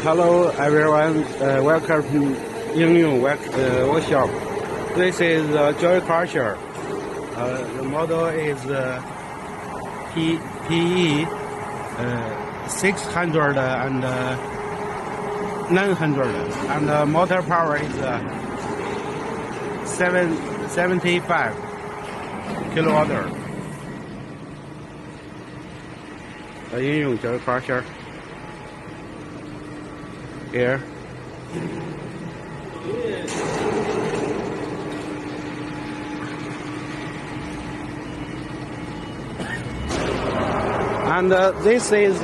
Hello everyone, welcome to Yingyong workshop. This is Joy Crusher. The model is PE 600 and 900, and the motor power is 75 kilowatt. The Yingyong Joy Crusher. Here. And this is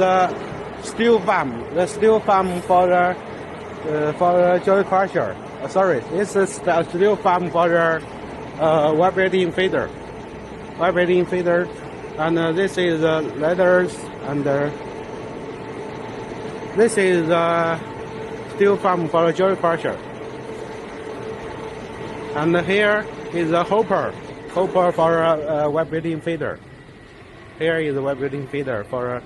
steel farm. The steel farm for the Joy Crusher. Sorry, this is the steel farm for the vibrating feeder. Vibrating feeder, and this is leathers, and this is steel farm for the Joy Crusher. And here is a hopper for a vibrating feeder. Here is a vibrating feeder for a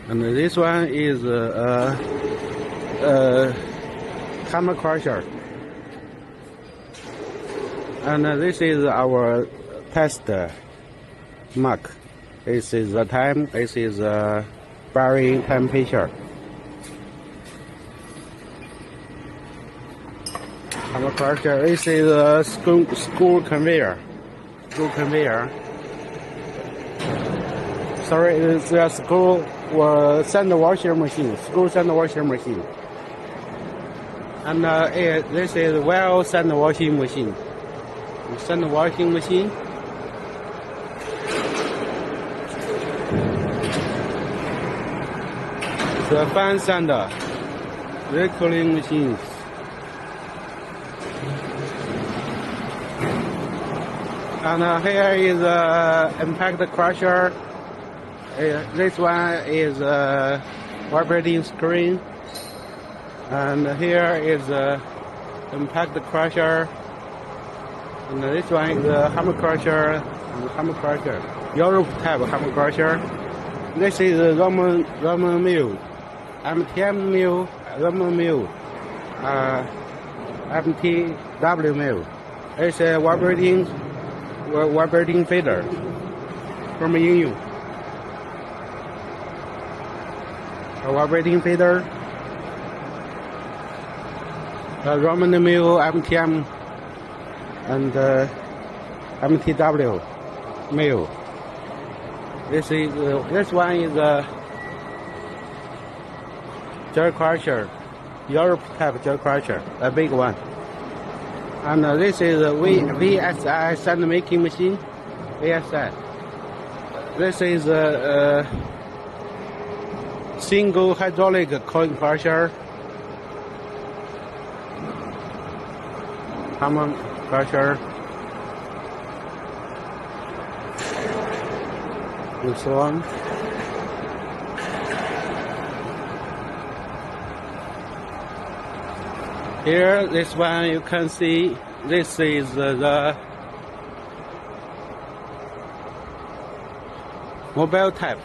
and this one is a hammer crusher. And this is our test mark. This is the time. This is bearing temperature. Hammer crusher. This is a screw conveyor. Screw conveyor. Sorry, it's a screw sand washer machine. Screw sand washer machine. And this is well sand washing machine. Sand washing machine. The fan sander, recurring machines. And here is impact crusher. This one is vibrating screen. And here is impact crusher. And this one is the hammer crusher. Europe type hammer crusher. This is a Roman mill, MTM mill, Roman mill, MTW mill. It's a vibrating feeder from Yingyong. A vibrating feeder. The Roman mill, MTM, and MTW mill. This one is a Joy Crusher, Europe type Joy Crusher, a big one. And this is a VSI sand making machine, VSI. This is a single hydraulic coin crusher, hammer crusher. And so on. Here, this one you can see. This is the mobile type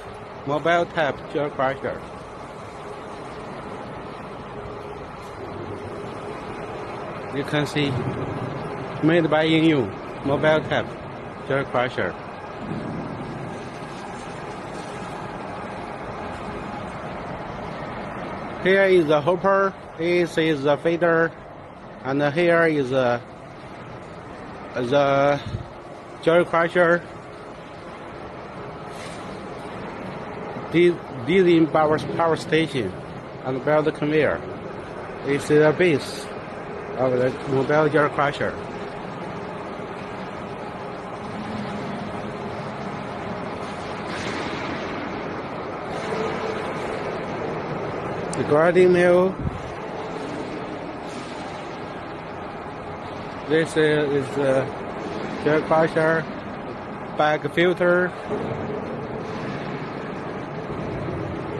Joy Crusher. You can see, made by Yingyong, mobile type Joy Crusher. Here is the hopper, this is the feeder, and here is the Joy Crusher. Diesel power station and belt conveyor. It's the base of the mobile Joy Crusher. The grinding mill. This is the Joy Crusher, bag filter,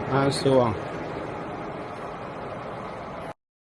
and so on.